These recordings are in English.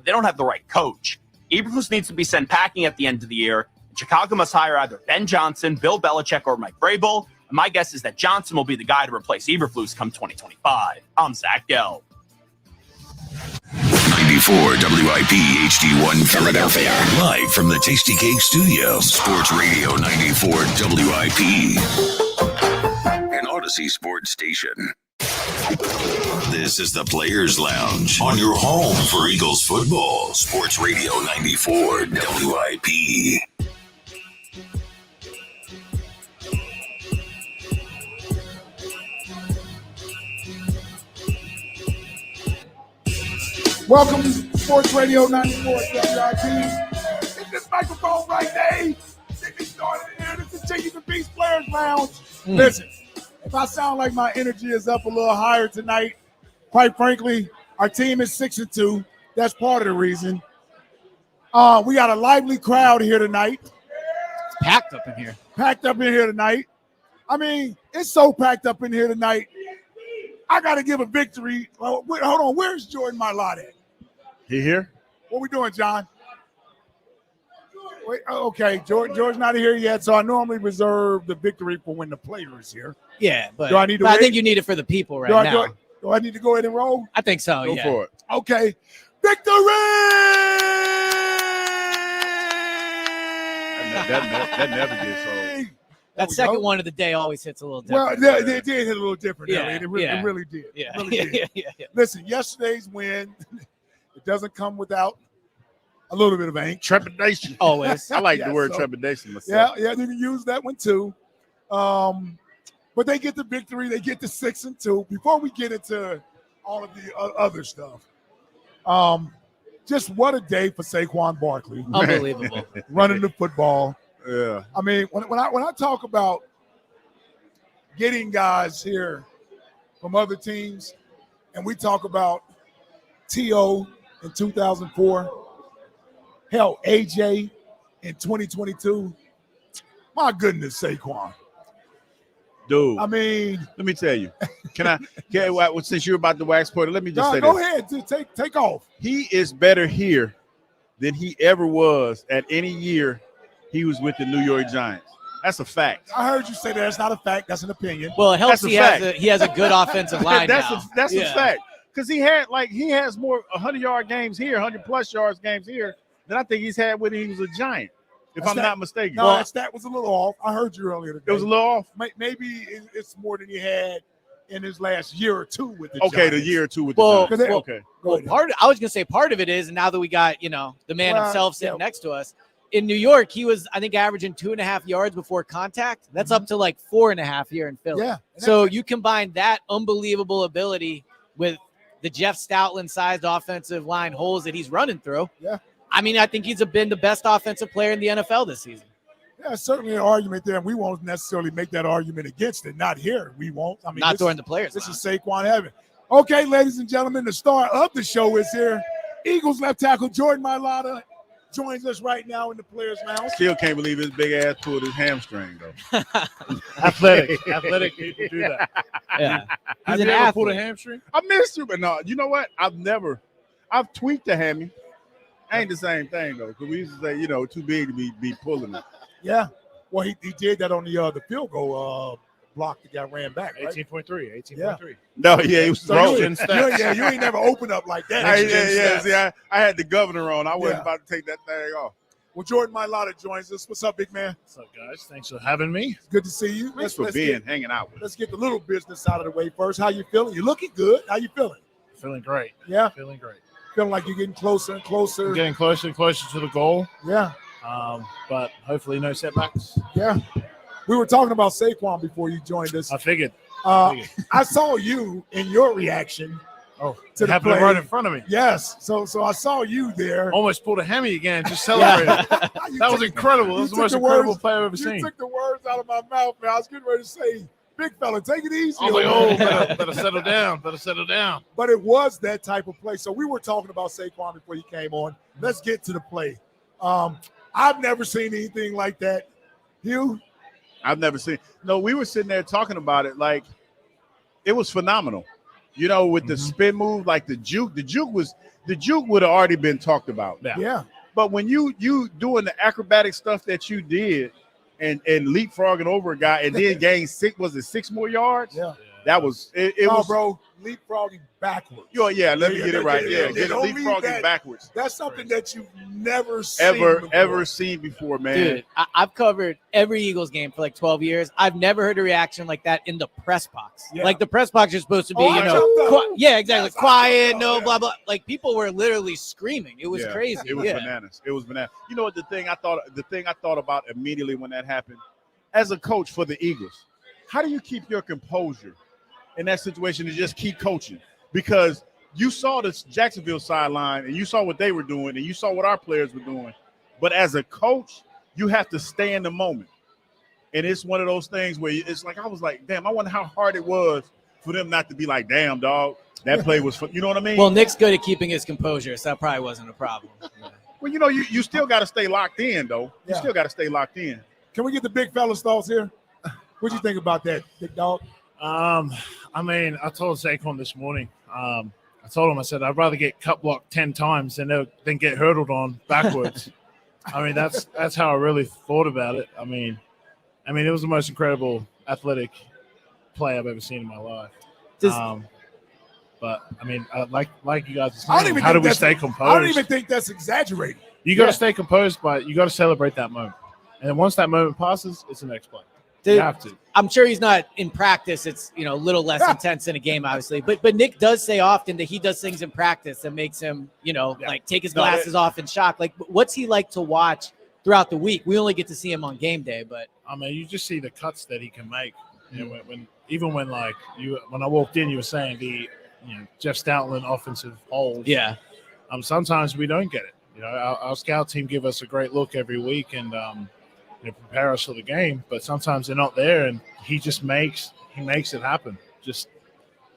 they don't have the right coach. Eberflus needs to be sent packing at the end of the year. Chicago must hire either Ben Johnson, Bill Belichick, or Mike Vrabel. And my guess is that Johnson will be the guy to replace Eberflus come 2025. I'm Zach Gell. 94 WIP HD1 Philadelphia. Live from the Tasty Cake Studio. Sports Radio 94 WIP. An Odyssey Sports Station. This is the Players Lounge on your home for Eagles football. Sports Radio 94 WIP. Welcome to Sports Radio 94 WIP. Hit this microphone right, Dave. Get me started here. This is Chickie the Beast Players Lounge. Listen, if I sound like my energy is up a little higher tonight, quite frankly, our team is 6-2. That's part of the reason. We got a lively crowd here tonight. It's packed up in here. Packed up in here tonight. I mean, it's so packed up in here tonight. I got to give a victory. Hold on. Where's Jordan Mailata at? He here? What we doing, John? Wait, okay, George's not here yet, so I normally reserve the victory for when the player is here. Yeah, but, do I need to I think you need it for the people right now. Do I need to go ahead and roll? I think so, Go for it. Okay. Victory! That never gets old. That second one of the day always hits a little different. Well, they did hit a little different. Yeah, It really did. Yeah. It really did. Yeah. Listen, yesterday's win, it doesn't come without a little bit of angst. Trepidation. Always. I like the word trepidation Yeah, myself. you can use that one too. But they get the victory. They get the 6-2. Before we get into all of the other stuff, just what a day for Saquan Barkley. Unbelievable. Running the football. Yeah. I mean, when I talk about getting guys here from other teams, and we talk about T.O. in 2004, hell, AJ in 2022, my goodness, Saquon. Dude, I mean, let me tell you. Since you're about to wax pointer, let me just say go this. ahead, dude, take off. He is better here than he ever was at any year he was with the New York Giants. That's a fact. I heard you say that. That's not a fact. That's an opinion. Well, it helps That's a he has a good offensive line That's now. a fact. Because he has more 100-yard games here, 100-plus yards games here than I think he's had when he was a Giant, if I'm not mistaken. No, that stat was a little off. I heard you earlier today. It was a little off? Maybe it's more than he had in his last year or two with the Giants. the year or two with the Giants. Okay. I was going to say part of it is, and now that we got, the man himself sitting next to us, in New York, he was, I think, averaging 2.5 yards before contact. That's up to like 4.5 here in Philly. Yeah. So you combine that unbelievable ability with the Jeff Stoutland-sized offensive line holes that he's running through. Yeah. I mean, I think he's been the best offensive player in the NFL this season. Yeah, certainly an argument there, and we won't necessarily make that argument against it. Not here. We won't. I mean, not during the players. This is Saquon heaven. Okay, ladies and gentlemen, the star of the show is here. Eagles left tackle Jordan Mailata joins us right now in the Players Lounge. Still can't believe his big ass pulled his hamstring, though. Athletic people do that. Yeah. Have you ever pulled a hamstring? I missed you, but no, you know what? I've tweaked the hammy. Ain't the same thing, though, because we used to say, too big to be pulling it. Yeah. Well, he did that on the field goal block that got ran back, right? 18.3. Yeah. No, yeah, he was throwing. You ain't never opened up like that. See, I had the governor on. I wasn't about to take that thing off. Well, Jordan Mailata joins us. What's up, big man? What's up, guys? Thanks for having me. It's good to see you. Thanks for hanging out with us. Let's get the little business out of the way first. How you feeling? You looking good. How you feeling? Feeling great. Yeah? Feeling great. Feeling like you're getting closer and closer. Getting closer and closer to the goal. Yeah. But hopefully no setbacks. Yeah. We were talking about Saquon before you joined us. I figured. I saw you in your reaction. To the play right in front of me. Yes. So I saw you there. Almost pulled a hammy again. Just celebrated. That was incredible. That was the most incredible play I've ever seen. You took the words out of my mouth, man. I was getting ready to say, big fella, take it easy. I was like, better settle down. Better settle down. But it was that type of play. So we were talking about Saquon before you came on. Let's get to the play. I've never seen anything like that. Hugh? I've never seen. No, we were sitting there talking about it like it was phenomenal. With the spin move, like the juke. The juke the juke would have already been talked about. Yeah. But when you doing the acrobatic stuff that you did and leapfrogging over a guy and then gain 6 more yards? Yeah. That was it. Bro, leapfrogging backwards. Yeah, let me get it right. Yeah, get leapfrogging backwards. That's something that you've never seen ever seen before, man. Dude, I've covered every Eagles game for like 12 years. I've never heard a reaction like that in the press box. Yeah. Like the press box is supposed to be, exactly, quiet, blah blah. Like people were literally screaming. It was crazy. It was bananas. It was bananas. You know what the thing I thought about immediately when that happened, as a coach for the Eagles, how do you keep your composure in that situation to just keep coaching? Because you saw the Jacksonville sideline and you saw what they were doing and you saw what our players were doing. But as a coach, you have to stay in the moment. And it's one of those things where it's like, I was like, damn, I wonder how hard it was for them not to be like, damn, dog, that play was fun. You know what I mean? Well, Nick's good at keeping his composure, so that probably wasn't a problem. Well, you still got to stay locked in, though. You still got to stay locked in. Can we get the big fella's thoughts here? What do you think about that, big dog? I mean, I told Saquon this morning. I told him, I said, I'd rather get cut blocked 10 times than get hurdled on backwards. I mean, that's how I really thought about it. I mean, it was the most incredible athletic play I've ever seen in my life. But I mean, like you guys are saying, how do we stay composed? I don't even think that's exaggerated. You got to stay composed, but you got to celebrate that moment. And then once that moment passes, it's the next play. Dude, you have to. I'm sure he's not in practice. It's a little less intense in a game, obviously. But Nick does say often that he does things in practice that makes him, like take his glasses off in shock. Like, what's he like to watch throughout the week? We only get to see him on game day, but I mean, you just see the cuts that he can make. You know, when I walked in, you were saying the Jeff Stoutland offensive holes. Yeah. Sometimes we don't get it. Our scout team give us a great look every week and prepare us for the game, but sometimes they're not there, and he makes it happen just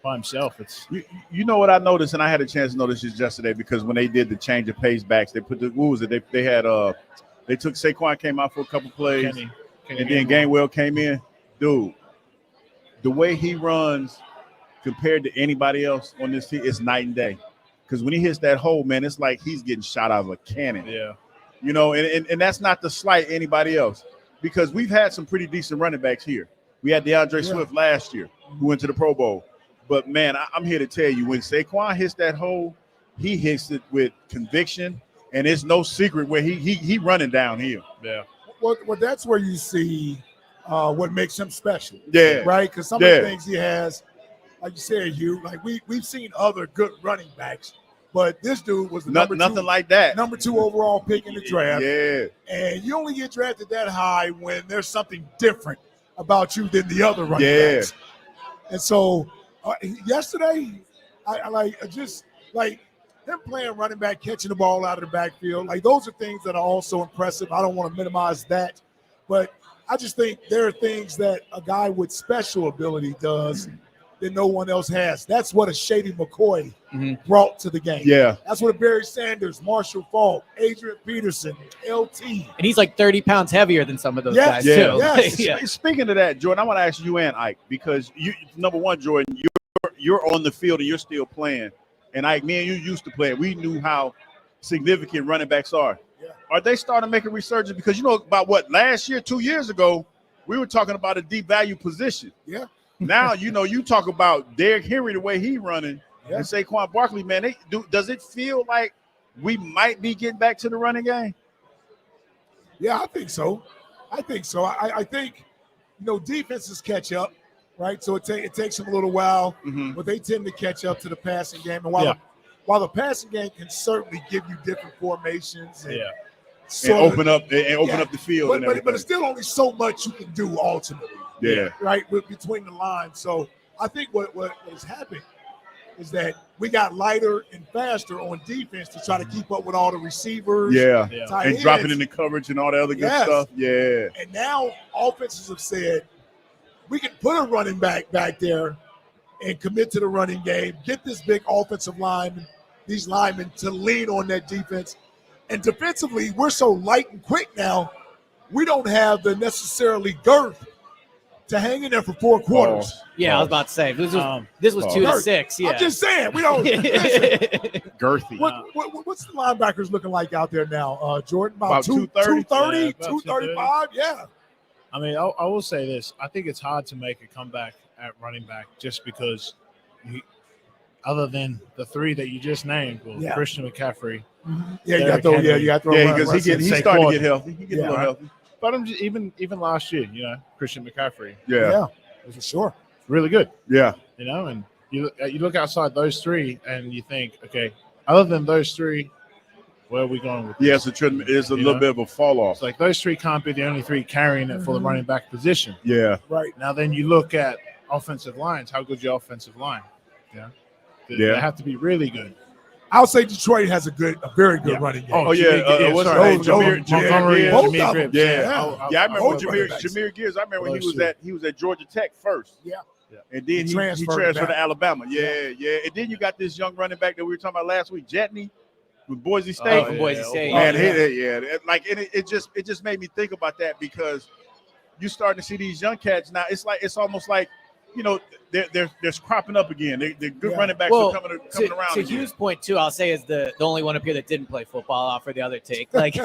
by himself. It's you know what I noticed, and I had a chance to notice this yesterday because when they did the change of pace backs, they put the they had they took Saquon came out for a couple plays, Kenny and then Gainwell came in. Dude, the way he runs compared to anybody else on this team, it's night and day. Because when he hits that hole, man, it's like he's getting shot out of a cannon. Yeah. And that's not to slight anybody else, because we've had some pretty decent running backs here. We had DeAndre Swift last year who went to the Pro Bowl. But, man, I'm here to tell you, when Saquon hits that hole, he hits it with conviction, and it's no secret where he running downhill. Yeah. Well, that's where you see what makes him special. Yeah. Right? Because some of the things he has, like you said, Hugh, like we've seen other good running backs, but this dude was the nothing like that. number 2 overall pick in the draft. Yeah. And you only get drafted that high when there's something different about you than the other running backs. And so yesterday, I like him playing running back, catching the ball out of the backfield. Like, those are things that are also impressive. I don't want to minimize that, but I just think there are things that a guy with special ability does that no one else has. That's what a Shady McCoy brought to the game. Yeah. That's what a Barry Sanders, Marshall Faulk, Adrian Peterson, LT. and he's like 30 pounds heavier than some of those guys, Yeah. too. Yes. Yeah. Speaking of that, Jordan, I want to ask you and Ike, because number one, Jordan, you're on the field and you're still playing. And Ike, me and you used to play. We knew how significant running backs are. Yeah. Are they starting to make a resurgence? Because about last year, 2 years ago, we were talking about a deep value position. Yeah. Now, you talk about Derrick Henry, the way he running, and Saquon Barkley, man, does it feel like we might be getting back to the running game? Yeah, I think so. I think, defenses catch up, right? So it takes them a little while, but they tend to catch up to the passing game. And while the passing game can certainly give you different formations and open up the field, but it's still only so much you can do ultimately. Yeah. Right, between the lines. So I think what has happened is that we got lighter and faster on defense to try to keep up with all the receivers. Yeah. And dropping in the coverage and all the other good stuff. Yeah. And now offenses have said, we can put a running back there and commit to the running game, get this big offensive lineman, these linemen to lean on that defense. And defensively, we're so light and quick now, we don't have the necessarily girth to hang in there for 4 quarters. Yeah, I was about to say this was 2 to 6. Yeah, I'm just saying we don't. Girthy. What's the linebackers looking like out there now, Jordan? About 230, 230, 235. Yeah. I mean, I will say this. I think it's hard to make a comeback at running back just because, other than the 3 that you just named, Christian McCaffrey. Yeah, you got to throw. Yeah, you got to throw. Yeah, because he's starting to get healthy. He gets a little healthy. But I'm just, even last year, Christian McCaffrey. Yeah, for sure. Really good. Yeah. And you look outside those 3 and you think, okay, other than those 3, where are we going with this? Yeah, it's a little bit of a fall off. It's like those 3 can't be the only 3 carrying it for the running back position. Yeah. Right. Now then you look at offensive lines. How good's your offensive line? They have to be really good. I'll say Detroit has a very good running game. What's his name? Jameer Gibbs. I remember Jameer Gibbs. I remember when he was at Georgia Tech first. Yeah. And then he transferred to Alabama. Yeah. And then you got this young running back that we were talking about last week, Jetney, with Boise State. From Boise State. Man, it just made me think about that because you're starting to see these young cats now. It's almost like, they're cropping up again. They're good running backs are coming around. To Hugh's point too, I'll say is the only one up here that didn't play football. I'll offer the other take. Like,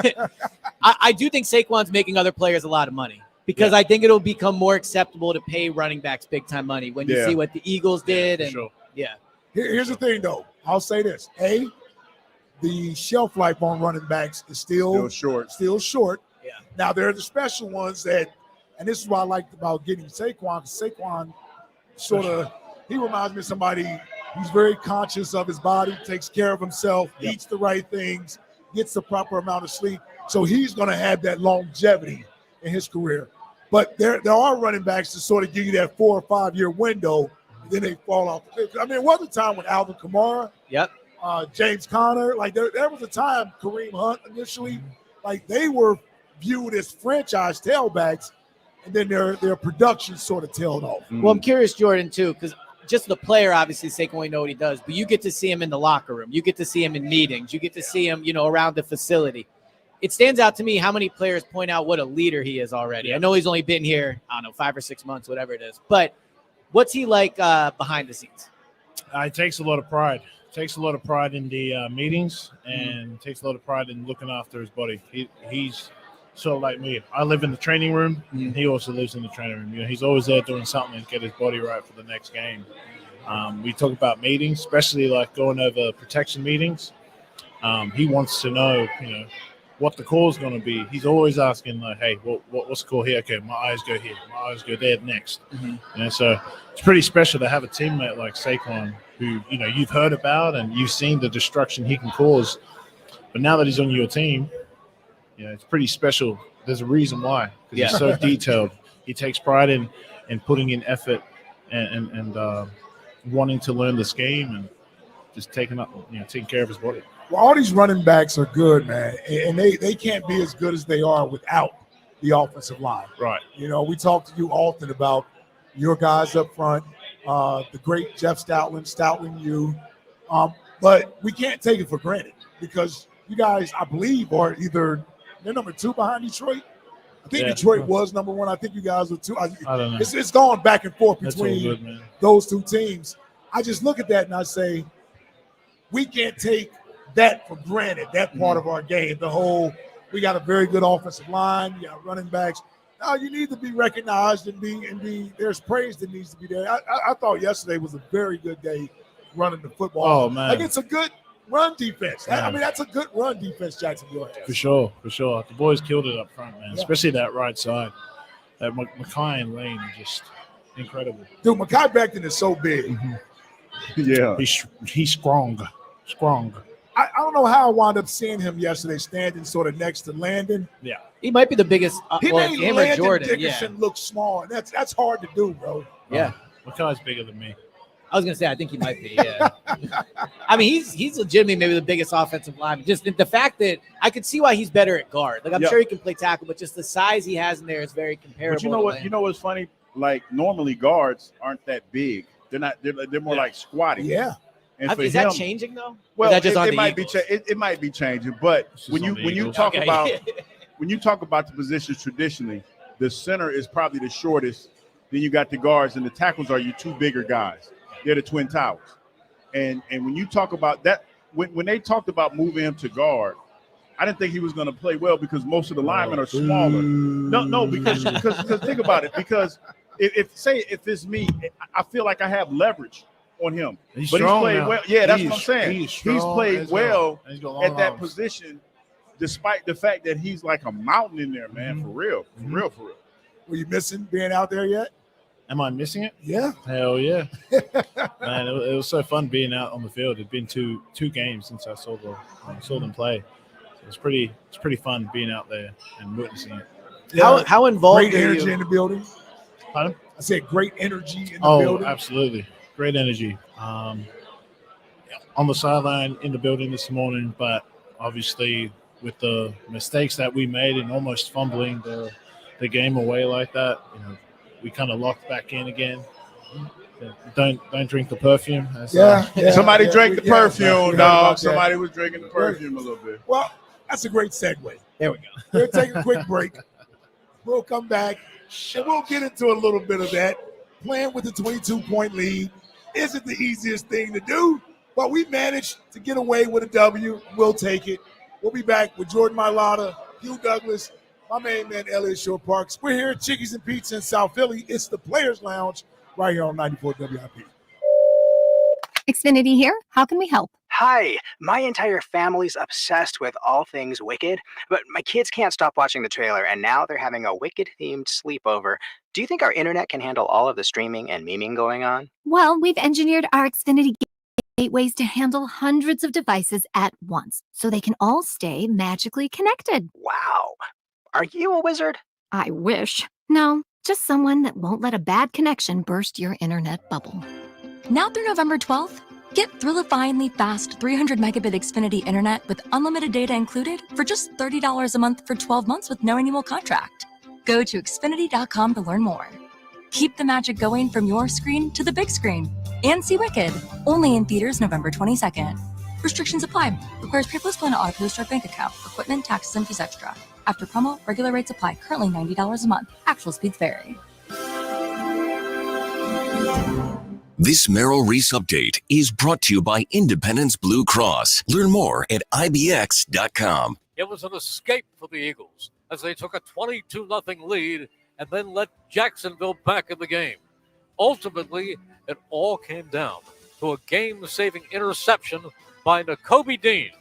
I do think Saquon's making other players a lot of money because I think it'll become more acceptable to pay running backs big time money when you see what the Eagles did. Here's the thing though. I'll say this: the shelf life on running backs is still short. Yeah. Now there are the special ones and this is what I liked about getting Saquon. Saquon he reminds me of somebody who's very conscious of his body, takes care of himself, eats the right things, gets the proper amount of sleep. So he's going to have that longevity in his career. But there are running backs to sort of give you that 4 or 5 year window, and then they fall off. I mean, it was a time when Alvin Kamara, James Conner, like there was a time Kareem Hunt initially, like they were viewed as franchise tailbacks. And then their production sort of tailed off. Well, I'm curious, Jordan, too, because just the player, obviously, Saquon, we know what he does, but you get to see him in the locker room. You get to see him in meetings. You get to see him, around the facility. It stands out to me how many players point out what a leader he is already. I know he's only been here, 5 or 6 months, whatever it is. But what's he like behind the scenes? It takes a lot of pride. Takes a lot of pride in the meetings and takes a lot of pride in looking after his body. He's sort of like me. I live in the training room, and he also lives in the training room. He's always there doing something to get his body right for the next game. We talk about meetings, especially like going over protection meetings. He wants to know, what the call is going to be. He's always asking, like, hey, what's the call here? Okay, my eyes go here. My eyes go there next. So it's pretty special to have a teammate like Saquon who, you've heard about and you've seen the destruction he can cause. But now that he's on your team, it's pretty special. There's a reason why. Because he's so detailed. He takes pride in putting in effort and wanting to learn this game and just taking care of his body. Well, all these running backs are good, man, and they can't be as good as they are without the offensive line. Right. We talk to you often about your guys up front, the great Jeff Stoutland, you. But we can't take it for granted because you guys, I believe, are either they're number 2 behind Detroit. I think Detroit was number 1. I think you guys were 2. I don't know. It's gone back and forth between those 2 teams. I just look at that and I say, we can't take that for granted, that part of our game. The whole, we got a very good offensive line, you got running backs. Now you need to be recognized and be there's praise that needs to be there. I thought yesterday was a very good day running the football. Oh, man. Like, it's a good run defense. I mean, that's a good run defense, Jacksonville has. For sure. The boys killed it up front, man, especially that right side. That Mackay and Lane are just incredible. Dude, Mackay Becton is so big. Yeah. He's strong. I don't know how I wound up seeing him yesterday standing sort of next to Landon. Yeah. He might be the biggest. He made Landon Jordan Dickerson look small, and that's hard to do, bro. Yeah. Mackay's bigger than me. I was going to say, I think he might be, yeah. I mean, he's legitimately maybe the biggest offensive lineman. Just the fact that I could see why he's better at guard. Like, I'm sure he can play tackle, but just the size he has in there is very comparable. But you know what? You know what's funny? Like, normally guards aren't that big. They're not. They're more like squatty. Yeah. And for is that changing though? Well, that just it might be. It might be changing. But when you talk about when you talk about the positions traditionally, the center is probably the shortest then you got the guards, and the tackles are your two bigger guys. They're the Twin Towers. And when you talk about that, when they talked about moving him to guard, I didn't think he was going to play well because most of the linemen are smaller. No, because think about it. Because if it's me, I feel like I have leverage on him. He's played well. Yeah, that's what I'm saying. He's played well at that position, despite the fact that he's like a mountain in there, man. For real. Were you missing being out there yet? Am I missing it? Yeah. Hell yeah. Man, it was so fun being out on the field. It'd been two games since I saw them play. So it's pretty fun being out there and witnessing it. Yeah. How involved great are energy you? in the building? Pardon? I said great energy in the building. Oh, absolutely. Great energy. On the sideline in the building this morning, but obviously with the mistakes that we made and almost fumbling the game away like that, we kind of locked back in again. Don't drink the perfume. Somebody drank the perfume, dog. Somebody was drinking the perfume a little bit. Well, that's a great segue. There we go. We'll take a quick break. We'll come back, and we'll get into a little bit of that. Playing with a 22-point lead isn't the easiest thing to do, but we managed to get away with a W. We'll take it. We'll be back with Jordan Mailata, Hugh Douglas, my main man, Eliot Shorr-Parks. We're here at Chickie's and Pizza in South Philly. It's the Players Lounge right here on 94 WIP. Xfinity here. How can we help? Hi, my entire family's obsessed with all things Wicked, but my kids can't stop watching the trailer, and now they're having a Wicked-themed sleepover. Do you think our internet can handle all of the streaming and memeing going on? Well, we've engineered our Xfinity gateways to handle hundreds of devices at once, so they can all stay magically connected. Wow. Are you a wizard? I wish. No, just someone that won't let a bad connection burst your internet bubble. Now through November 12th, get thrillifyingly fast 300 megabit Xfinity internet with unlimited data included for just $30 a month for 12 months with no annual contract. Go to Xfinity.com to learn more. Keep the magic going from your screen to the big screen. And see Wicked, only in theaters November 22nd. Restrictions apply. Requires paperless plan to auto start bank account. Equipment, taxes, and fees extra. After promo, regular rates apply. Currently $90 a month. Actual speeds vary. This Merrill Reese update is brought to you by Independence Blue Cross. Learn more at IBX.com. It was an escape for the Eagles as they took a 22-0 lead and then let Jacksonville back in the game. Ultimately, it all came down to a game-saving interception by Nakobe Dean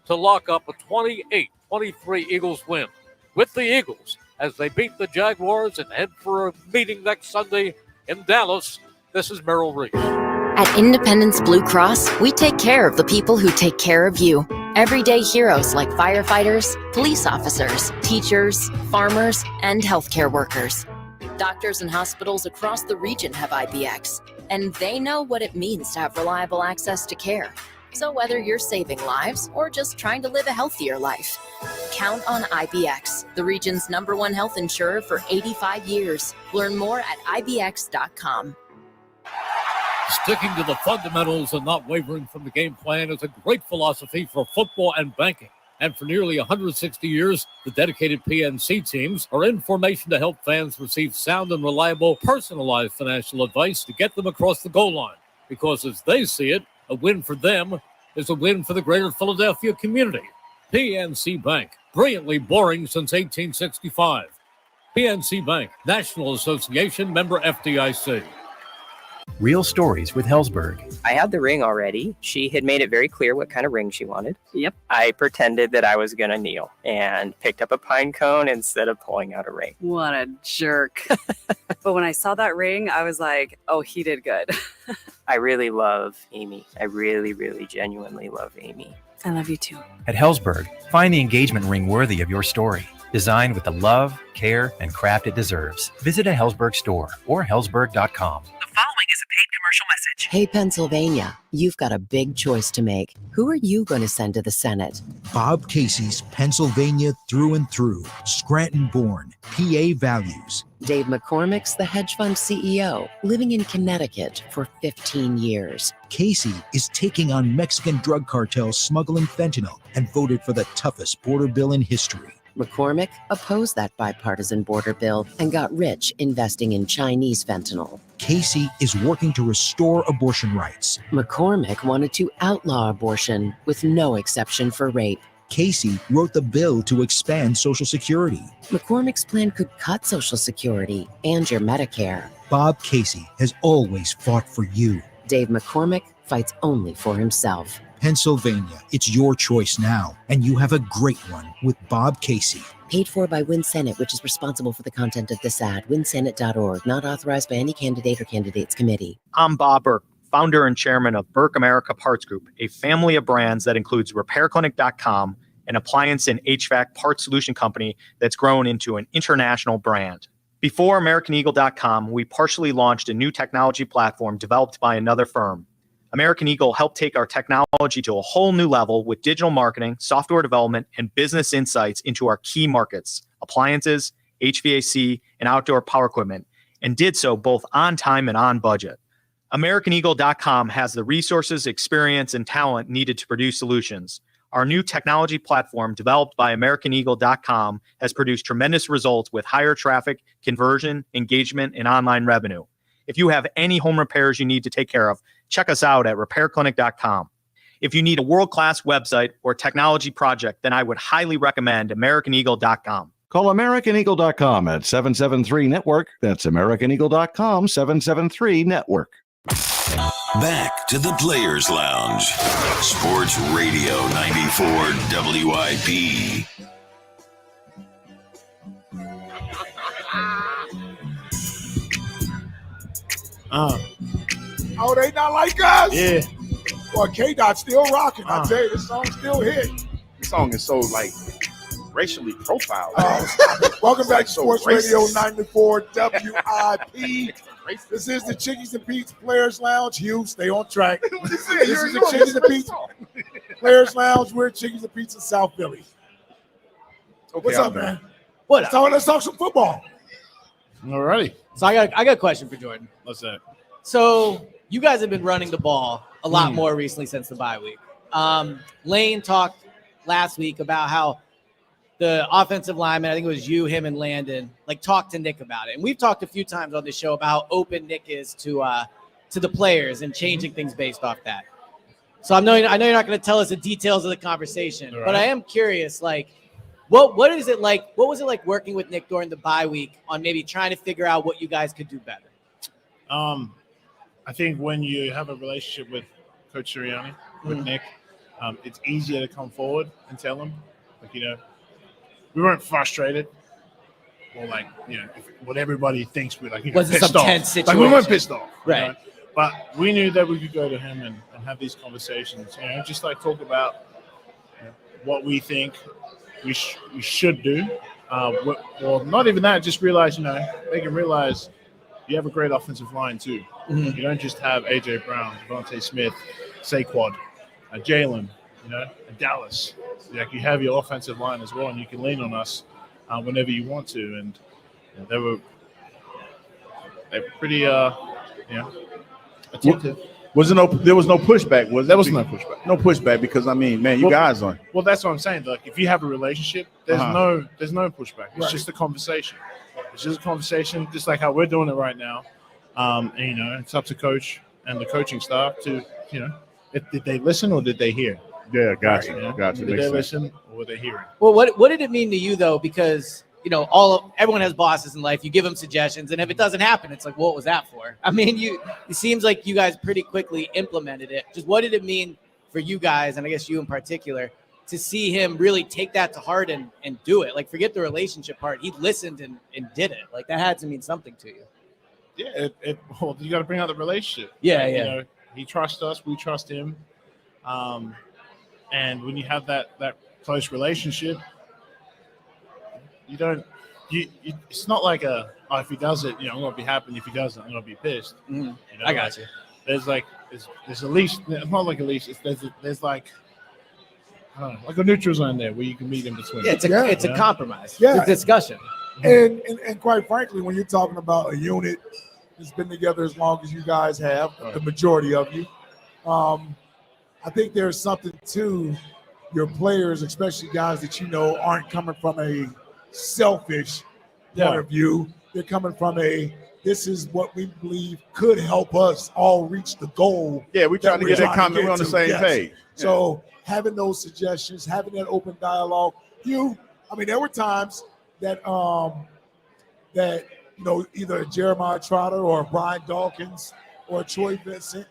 to lock up a 28-23 Eagles win. With the Eagles, as they beat the Jaguars and head for a meeting next Sunday in Dallas, this is Merrill Reese. At Independence Blue Cross, we take care of the people who take care of you. Everyday heroes like firefighters, police officers, teachers, farmers, and healthcare workers. Doctors and hospitals across the region have IBX, and they know what it means to have reliable access to care. So whether you're saving lives or just trying to live a healthier life, count on IBX, the region's #1 health insurer for 85 years. Learn more at IBX.com. Sticking to the fundamentals and not wavering from the game plan is a great philosophy for football and banking. And for nearly 160 years, the dedicated PNC teams are in formation to help fans receive sound and reliable, personalized financial advice to get them across the goal line. Because as they see it, a win for them is a win for the greater Philadelphia community. PNC Bank, brilliantly boring since 1865. PNC Bank, National Association, member FDIC. Real Stories with Hellsberg. I had the ring already. She had made it very clear what kind of ring she wanted. Yep. I pretended that I was going to kneel and picked up a pine cone instead of pulling out a ring. What a jerk. But when I saw that ring, I was like, oh, he did good. I really love Amy. I really, really genuinely love Amy. I love you too. At Hellsberg, find the engagement ring worthy of your story. Designed with the love, care, and craft it deserves. Visit a Hellsberg store or Hellsberg.com. The following is a paid commercial commercial message. Hey, Pennsylvania, you've got a big choice to make. Who are you going to send to the Senate? Bob Casey's Pennsylvania through and through. Scranton-born, PA values. Dave McCormick's the hedge fund CEO, living in Connecticut for 15 years. Casey is taking on Mexican drug cartels smuggling fentanyl and voted for the toughest border bill in history. McCormick opposed that bipartisan border bill and got rich investing in Chinese fentanyl. Casey is working to restore abortion rights. McCormick wanted to outlaw abortion with no exception for rape. Casey wrote the bill to expand Social Security. McCormick's plan could cut Social Security and your Medicare. Bob Casey has always fought for you. Dave McCormick fights only for himself. Pennsylvania, it's your choice now, and you have a great one with Bob Casey. Paid for by Win Senate, which is responsible for the content of this ad. WinSenate.org, not authorized by any candidate or candidates committee. I'm Bob Burke, founder and chairman of Burke America Parts Group, a family of brands that includes RepairClinic.com, an appliance and HVAC parts solution company that's grown into an international brand. Before AmericanEagle.com, we partially launched a new technology platform developed by another firm. American Eagle helped take our technology to a whole new level with digital marketing, software development, and business insights into our key markets, appliances, HVAC, and outdoor power equipment, and did so both on time and on budget. AmericanEagle.com has the resources, experience, and talent needed to produce solutions. Our new technology platform, developed by AmericanEagle.com, has produced tremendous results with higher traffic, conversion, engagement, and online revenue. If you have any home repairs you need to take care of, check us out at RepairClinic.com. If you need a world-class website or technology project, then I would highly recommend AmericanEagle.com. Call AmericanEagle.com at 773-NETWORK. That's AmericanEagle.com, 773-NETWORK. Back to the Players Lounge. Sports Radio 94 WIP. Oh, they not like us? Yeah. Boy, K-Dot still rocking. I tell you, this song still hit. This song is so like racially profiled. Welcome back to so Sports racist. Radio 94 WIP. This is the Chickies and Pete's Players Lounge. Hugh, stay on track. This is the Chickies and Pete's Players Lounge. We're Chickies and Pete's in South Philly. Okay, What's up, man? What up? Let's talk some football. Alrighty. So I got a question for Jordan. What's that? So you guys have been running the ball a lot more recently since the bye week. Lane talked last week about how the offensive lineman, I think it was you, him, and Landon, like talked to Nick about it. And we've talked a few times on this show about how open Nick is to the players and changing things based off that. So I know you're not going to tell us the details of the conversation, but I am curious, like, what is it like? What was it like working with Nick during the bye week on maybe trying to figure out what you guys could do better? I think when you have a relationship with Coach Sirianni, with Nick, it's easier to come forward and tell him, like, we weren't frustrated or like, what everybody thinks we're like, was it pissed some off. tense situation? Like, we weren't pissed off. Right. But we knew that we could go to him and have these conversations, just like talk about what we think we should do. Well, not even that, just realize, they can realize you have a great offensive line too. Mm-hmm. You don't just have A.J. Brown, Devontae Smith, Saquon, Jalen, and Dallas. Like, you have your offensive line as well, and you can lean on us whenever you want to. And they were pretty, attentive. There was no pushback, was there? There was no pushback. No pushback because, you guys on. Well, that's what I'm saying. Like, if you have a relationship, there's no pushback. It's just a conversation. It's just a conversation, just like how we're doing it right now. And, it's up to coach and the coaching staff to, did they listen or did they hear? Yeah, gotcha. Gotcha. Did they listen or were they hearing? Well, what did it mean to you though? Because everyone has bosses in life. You give them suggestions, and if it doesn't happen, it's like, what was that for? I mean, it seems like you guys pretty quickly implemented it. Just what did it mean for you guys, and I guess you in particular, to see him really take that to heart and do it? Like, forget the relationship part. He listened and did it. Like, that had to mean something to you. Yeah, well, you got to bring out the relationship. Yeah. He trusts us. We trust him. And when you have that close relationship, it's not like if he does it, I'm going to be happy. If he doesn't, I'm going to be pissed. I got you. there's at least, not like at least, there's like, I don't know, like a neutral zone there where you can meet in between. Yeah, it's a compromise. Yeah. It's a discussion. And quite frankly, when you're talking about a unit that's been together as long as you guys have, the majority of you, I think there's something to your players, especially guys that you know aren't coming from a selfish point of view. They're coming from this is what we believe could help us all reach the goal. Yeah, we're trying to get that comment. We're on the same page. So having those suggestions, having that open dialogue. There were times that either Jeremiah Trotter or Brian Dawkins or Troy Vincent,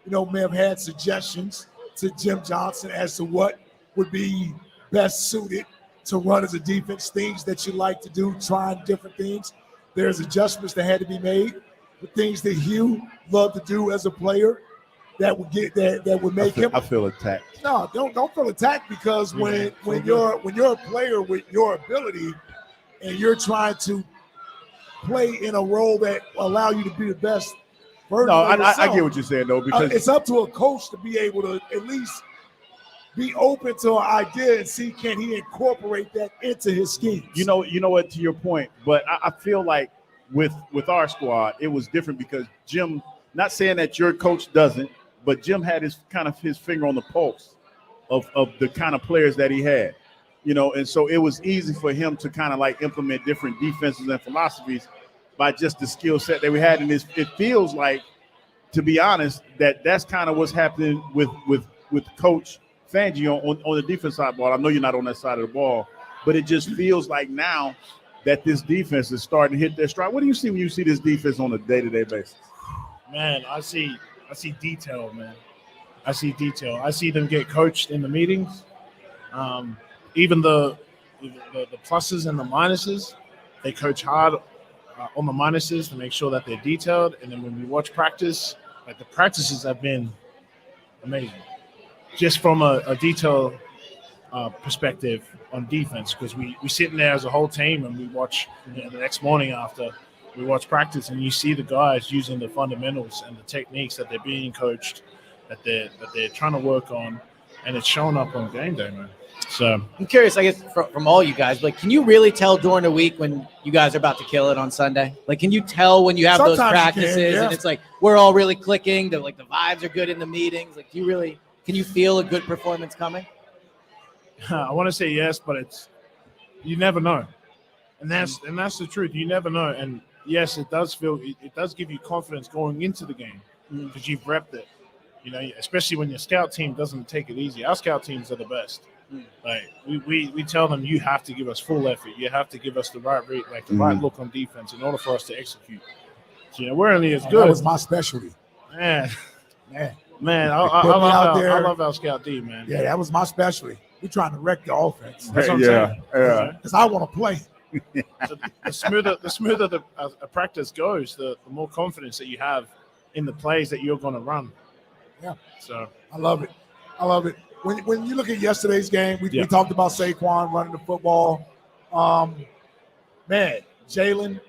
may have had suggestions to Jim Johnson as to what would be best suited to run as a defense, things that you like to do, trying different things. There's adjustments that had to be made, the things that Hugh loved to do as a player that would make him. I feel attacked. No, don't feel attacked, because when you're a player with your ability and you're trying to play in a role that allow you to be the best version of yourself, I get what you're saying though, because it's up to a coach to be able to at least be open to an idea and see, can he incorporate that into his schemes. You know what, to your point, but I feel like with our squad, it was different because Jim, not saying that your coach doesn't, but Jim had his finger on the pulse of the kind of players that he had, and so it was easy for him to kind of like implement different defenses and philosophies by just the skill set that we had. And it feels like, to be honest, that's kind of what's happening with Coach Fangio on the defense side of the ball. I know you're not on that side of the ball, but it just feels like now that this defense is starting to hit their stride. What do you see when you see this defense on a day-to-day basis? Man, I see detail, man. I see detail. I see them get coached in the meetings. Even the pluses and the minuses, they coach hard on the minuses to make sure that they're detailed. And then when we watch practice, like the practices have been amazing. Just from a detail perspective on defense, because we sit in there as a whole team and we watch the next morning after we watch practice, and you see the guys using the fundamentals and the techniques that they're being coached, that they're trying to work on, and it's showing up on game day, man. So I'm curious, I guess, from all you guys, like, can you really tell during the week when you guys are about to kill it on Sunday? Like, can you tell when you have Sometimes those practices yeah. and it's like we're all really clicking, the vibes are good in the meetings? Like, can you feel a good performance coming? I want to say yes, but you never know, and that's the truth. You never know, and yes, it does give you confidence going into the game because you've repped it. Especially when your scout team doesn't take it easy. Our scout teams are the best. Like we tell them, you have to give us full effort. You have to give us the right rate, like the right look on defense in order for us to execute. So, we're only as good. That was my specialty. Man. I love our scout D, man. Yeah, that was my specialty. We're trying to wreck the offense. That's what I'm saying. Yeah. Because I want to play. So the smoother the practice goes, the more confidence that you have in the plays that you're going to run. Yeah. So I love it. When you look at yesterday's game, we talked about Saquon running the football. Jalen,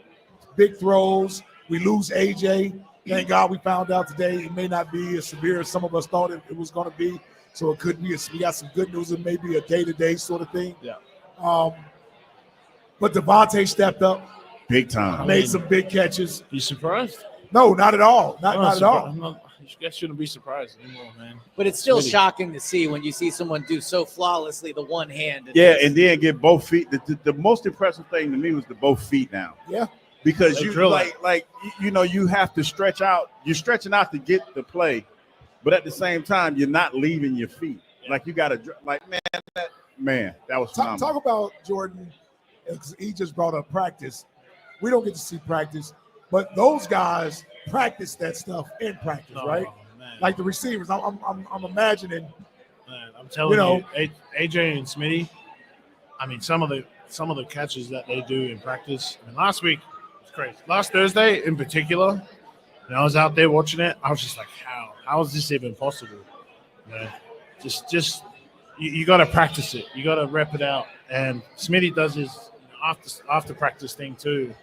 big throws. We lose AJ. Thank God we found out today it may not be as severe as some of us thought it was going to be. So it could be. We got some good news and maybe a day-to-day sort of thing. Yeah. But Devontae stepped up. Big time. Made some big catches. You surprised? No, not at all. Not at all. You guys shouldn't be surprised anymore, man. But it's still shocking to see when you see someone do so flawlessly the one hand. And then get both feet. The most impressive thing to me was the both feet now. Yeah. Because you have to stretch out. You're stretching out to get the play, but at the same time, you're not leaving your feet. Like you got to, that was phenomenal. Talk about Jordan. He just brought up practice. We don't get to see practice, but those guys practice that stuff in practice, right? Man. Like the receivers. I'm imagining. Man, I'm telling you, AJ and Smitty. I mean, some of the catches that they do in practice. I mean, last week was crazy. Last Thursday, in particular, when I was out there watching it, I was just like, how is this even possible? Just you got to practice it. You got to rep it out. And Smitty does his after practice thing too.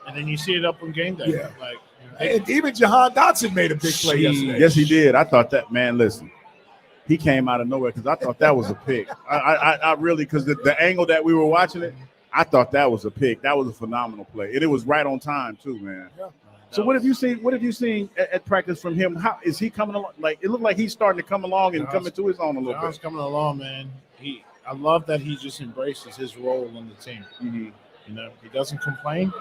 And then you see it up on game day. Yeah. Like, And even Jahan Dotson made a big play yesterday. Yes, he did. I thought that, man, listen, he came out of nowhere because I thought that was a pick. I really, because the angle that we were watching it, I thought that was a pick. That was a phenomenal play. And it was right on time, too, man. Yeah. So what have you seen at practice from him? How is he coming along? Like, it looked like he's starting to come along and coming to his own a little bit. He's coming along, man. I love that he just embraces his role on the team. Mm-hmm. You know, he doesn't complain.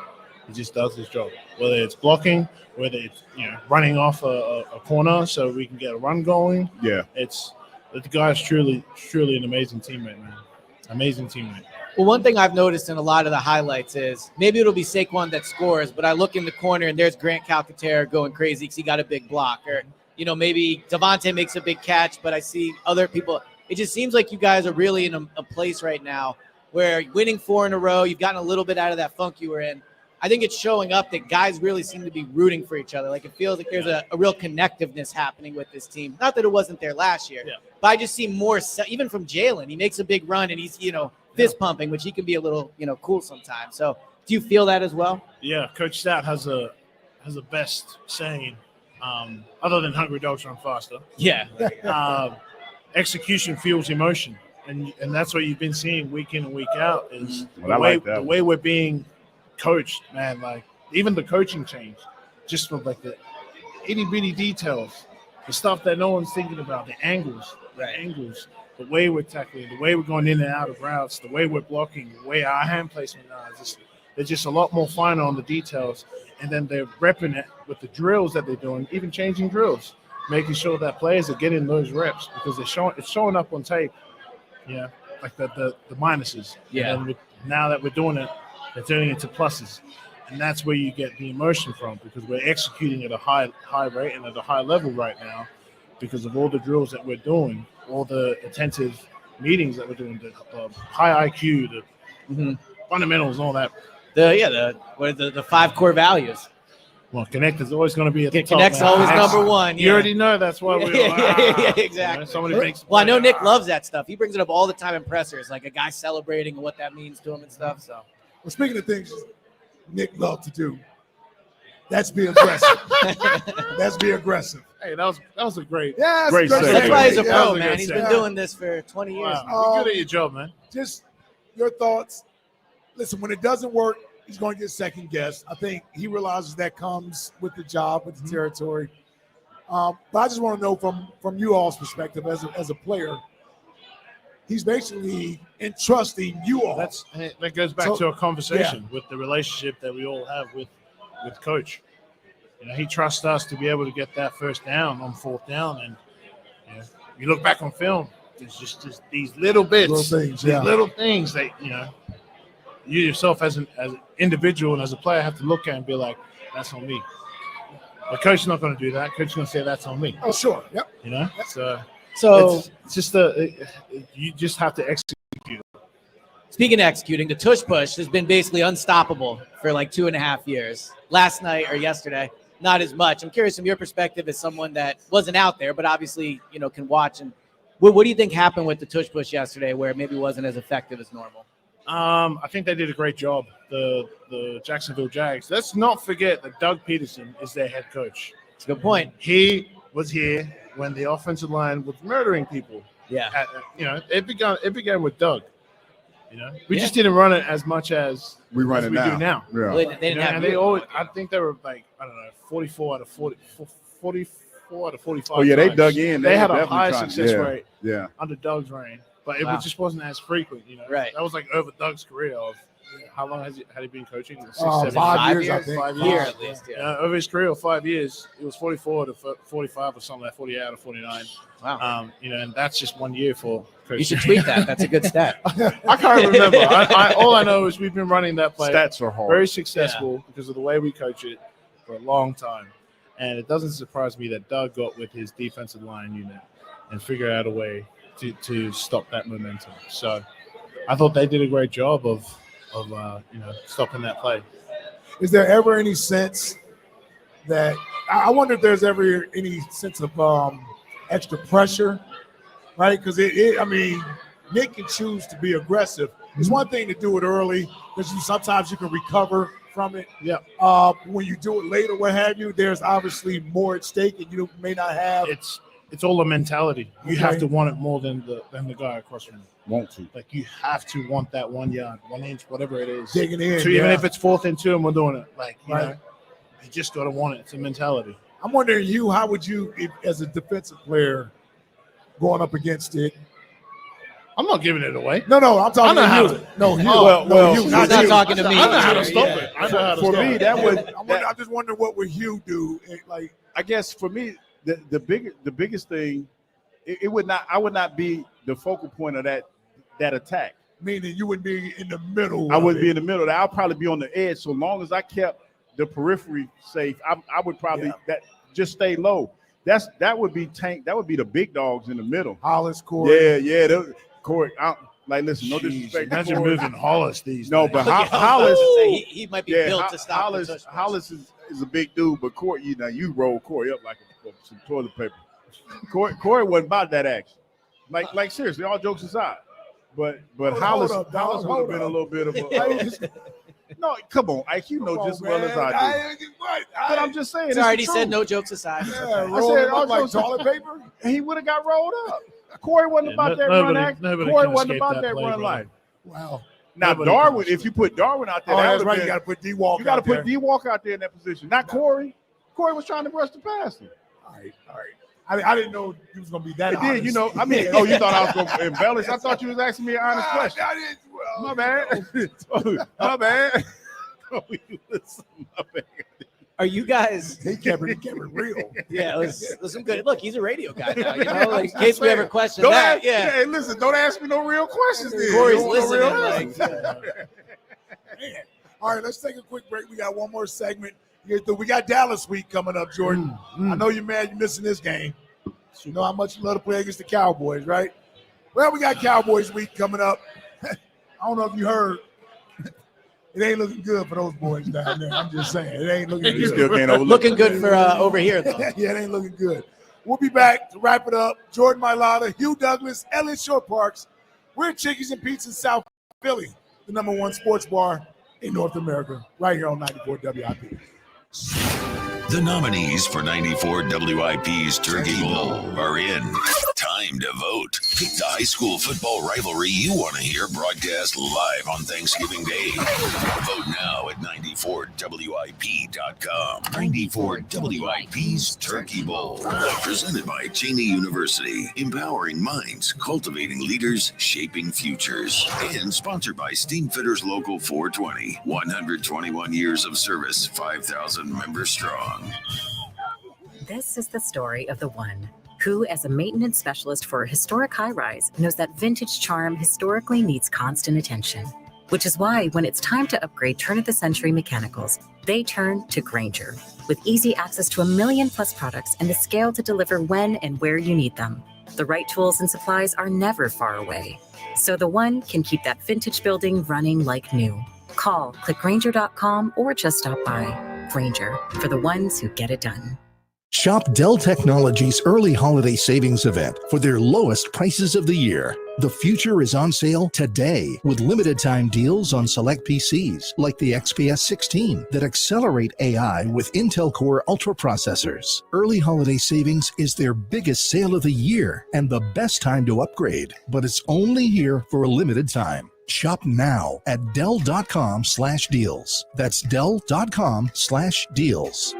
He just does his job. Whether it's blocking, whether it's running off a corner so we can get a run going. Yeah, the guy's truly an amazing teammate, man. Amazing teammate. Well, one thing I've noticed in a lot of the highlights is maybe it'll be Saquon that scores, but I look in the corner and there's Grant Calcaterra going crazy because he got a big block. Or, maybe Devontae makes a big catch, but I see other people. It just seems like you guys are really in a place right now where winning 4 in a row, you've gotten a little bit out of that funk you were in. I think it's showing up that guys really seem to be rooting for each other. Like, it feels like there's a real connectiveness happening with this team. Not that it wasn't there last year, but I just see more, even from Jalen. He makes a big run and he's, fist pumping, which he can be a little, cool sometimes. So do you feel that as well? Yeah, Coach Stout has a best saying, other than hungry dogs run faster. Yeah. Execution fuels emotion. And that's what you've been seeing week in and week out is the way we're being coached, man. Like, even the coaching change, just from like the itty bitty details, the stuff that no one's thinking about, the angles, the way we're tackling, the way we're going in and out of routes, the way we're blocking, the way our hand placement is. They're just a lot more finer on the details, and then they're repping it with the drills that they're doing, even changing drills, making sure that players are getting those reps because it's showing up on tape. Yeah, like the minuses. Yeah. And now that we're doing it, they're turning into pluses, and that's where you get the emotion from because we're executing at a high rate and at a high level right now because of all the drills that we're doing, all the attentive meetings that we're doing, the high IQ, the fundamentals, all that. The 5 core values. Well, Connect is always going to be at the top. Connect's always number one. You already know that's why we exactly. Somebody makes. Well, I know Nick loves that stuff. He brings it up all the time in pressers, like a guy celebrating and what that means to him and stuff. So, well, speaking of things Nick loved to do, that's be aggressive. That's be aggressive. Hey, that was a great. Yeah, great that's why he's a pro, man. He's been doing this for 20 years. Wow. You're good at your job, man. Just your thoughts. Listen, when it doesn't work, he's going to get second guessed. I think he realizes that comes with the job, with the territory. But I just want to know from you all's perspective as a player, he's basically entrusting you all. That goes back to a conversation with the relationship that we all have with Coach. He trusts us to be able to get that first down on 4th down, and you look back on film, there's just these little bits, little things that you yourself as an individual and as a player have to look at and be like, that's on me. But Coach is not going to do that. Coach is going to say that's on me. Oh, sure. Yep. So it's just you just have to execute. Speaking of executing, the tush push has been basically unstoppable for like 2.5 years. Last night or yesterday, not as much. I'm curious from your perspective as someone that wasn't out there, but obviously, can watch. And what do you think happened with the tush push yesterday where it maybe wasn't as effective as normal? I think they did a great job, the Jacksonville Jags. Let's not forget that Doug Peterson is their head coach. That's a good point. He was here when the offensive line was murdering people. Yeah. It began with Doug. We just didn't run it as much as we do now. Yeah. Well, they didn't have and they always. I think they were like 44 out of 44 out of 45. Oh yeah, they times. dug in. They had a high success rate. Yeah. Under Doug's reign, but it just wasn't as frequent. Right. That was like over Doug's career of how long had he been coaching? 6, 7, 5 years, I think. 5 years. years At least. Over his career of 5 years, it was 44 to 45 or something like 48 out of 49. Wow. And that's just 1 year for coach. You should tweet that. That's a good stat. I can't remember. All I know is we've been running that play. Stats are hard. Very successful because of the way we coach it for a long time. And it doesn't surprise me that Doug got with his defensive line unit and figured out a way to stop that momentum. So I thought they did a great job of stopping that play. Is there ever any sense that I wonder if there's ever any sense of extra pressure, right? Because Nick can choose to be aggressive. It's one thing to do it early because sometimes you can recover from it. Yeah. When you do it later, what have you, there's obviously more at stake, and you may not have. It's all a mentality. You have Okay. to want it more than the guy across from you. Want to. Like you have to want that 1 yard, 1 inch, whatever it is. Digging in, So even yeah. if it's 4th and 2 and we're doing it, like you Right. know, you just gotta want it. It's a mentality. I'm wondering, Hugh, how would you, as a defensive player, going up against it? I'm not giving it away. No, I'm talking I know to how you. to- No, Hugh. Oh, no, well, Hugh, he's not not you. talking to me. I know how to stop Yeah. it. I know how to For stop me, it. that would. I'm just wondering what would Hugh do? Like, I guess for me, the biggest thing, it would not. I would not be the focal point of that attack. meaning you wouldn't be in the middle. I of wouldn't it. be in the middle. I'll probably be on the edge. So long as I kept the periphery safe, I would probably just stay low. That would be Tank. That would be the big dogs in the middle. Hollis, Corey. Yeah. Corey, like, listen, no disrespect. to Imagine Corey. moving Hollis these No, days. but Yeah, I was Hollis, about to say, he might be built to stop the touch Hollis is a big dude, but Corey, you roll Corey up like some toilet paper. Corey wasn't about that action. Like seriously, all jokes aside. But Hollis would have been a little bit of a. No, come on, Ike. You know just as well as I do. But I'm just saying. It's it's already the said truth. no jokes aside. Yeah, I roll said, him up like toilet paper. He would have got rolled up. Corey wasn't about that nobody- run act. nobody Corey can wasn't escape about that that play, run brother. life. Wow. Now Nobody Darwin, can if you put Darwin out there, Oh, that that's would've right. been- You got to put D-Walk. You got to out there. put D-Walk out there in that position, not Corey. Corey was trying to rush the passer. All right. I didn't know you was gonna be that. It did, honest. you know. I mean, oh, you thought I was going to embellish? I thought you was asking me an honest question. I didn't. Well, My bad. My bad. Oh, you listen, my bad. Are you guys? He kept it real. Yeah, it was some good. Look, he's a radio guy now. You know, like, in case we ever question Don't that. ask, Yeah. Hey, listen, don't ask me no real questions. Then. Corey's You don't want no real listening. questions. Man. All right, let's take a quick break. We got one more segment. We got Dallas week coming up, Jordan. I know you're mad you're missing this game. You know how much you love to play against the Cowboys, right? Well, we got Cowboys week coming up. I don't know if you heard. It ain't looking good for those boys down there. I'm just saying. It ain't looking You good. still can't overlook Looking good for over here, though. Yeah, it ain't looking good. We'll be back to wrap it up. Jordan Mailata, Hugh Douglas, Eliot Shorr-Parks. We're at Chickies and Pizza in South Philly, the #1 sports bar in North America, right here on 94 WIP. The nominees for 94 WIP's Turkey Bowl are in. Time to vote. Pick the high school football rivalry you want to hear broadcast live on Thanksgiving Day. Vote now at 94WIP.com. 94 WIP's Turkey Bowl. Presented by Cheney University. Empowering minds, cultivating leaders, shaping futures. And sponsored by Steamfitters Local 420. 121 years of service, 5,000 members strong. This is the story of the one who, as a maintenance specialist for a historic high-rise, knows that vintage charm historically needs constant attention. Which is why when it's time to upgrade turn-of-the-century mechanicals, they turn to Grainger. With easy access to 1 million+ products and the scale to deliver when and where you need them. The right tools and supplies are never far away. So the one can keep that vintage building running like new. Call, click Grainger.com, or just stop by. Grainger, for the ones who get it done. Shop Dell Technologies' early holiday savings event for their lowest prices of the year. The future is on sale today with limited time deals on select PCs like the XPS 16 that accelerate AI with Intel Core Ultra processors. Early holiday savings is their biggest sale of the year and the best time to upgrade, but it's only here for a limited time. Shop now at Dell.com/deals. That's Dell.com/deals.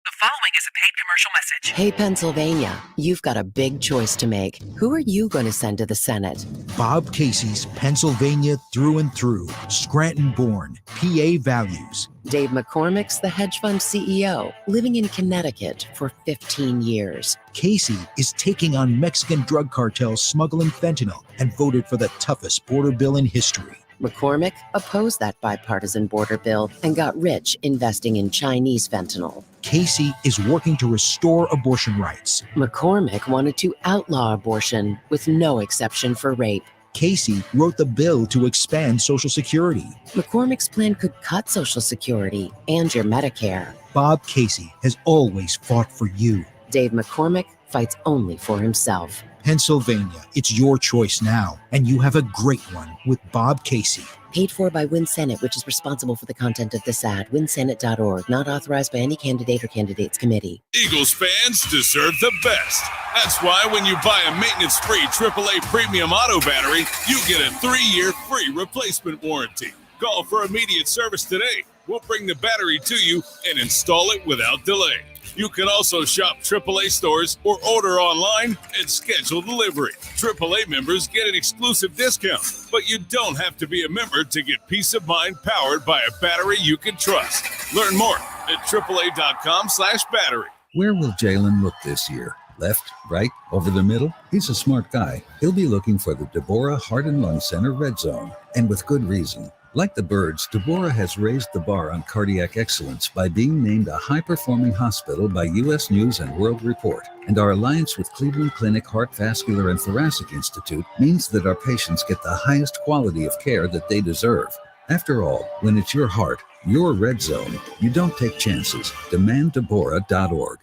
The following is a paid commercial message. Hey, Pennsylvania, you've got a big choice to make. Who are you going to send to the Senate? Bob Casey's Pennsylvania through and through. Scranton born, PA values. Dave McCormick's the hedge fund CEO, living in Connecticut for 15 years. Casey is taking on Mexican drug cartels smuggling fentanyl and voted for the toughest border bill in history. McCormick opposed that bipartisan border bill and got rich investing in Chinese fentanyl. Casey is working to restore abortion rights. McCormick wanted to outlaw abortion with no exception for rape. Casey wrote the bill to expand Social Security. McCormick's plan could cut Social Security and your Medicare. Bob Casey has always fought for you. Dave McCormick fights only for himself. Pennsylvania, it's your choice now, and you have a great one with Bob Casey. Paid for by Win Senate, which is responsible for the content of this ad. WinSenate.org. Not authorized by any candidate or candidates committee. Eagles fans deserve the best. That's why when you buy a maintenance-free AAA premium auto battery, you get a 3-year free replacement warranty. Call for immediate service today. We'll bring the battery to you and install it without delay. You can also shop AAA stores or order online and schedule delivery. AAA members get an exclusive discount, but you don't have to be a member to get peace of mind powered by a battery you can trust. Learn more at AAA.com/battery. Where will Jalen look this year? Left, right, over the middle? He's a smart guy. He'll be looking for the Deborah Heart and Lung Center Red Zone, and with good reason. Like the Birds, Deborah has raised the bar on cardiac excellence by being named a high-performing hospital by U.S. News and World Report. And our alliance with Cleveland Clinic Heart, Vascular, and Thoracic Institute means that our patients get the highest quality of care that they deserve. After all, when it's your heart, your red zone, you don't take chances. DemandDeborah.org.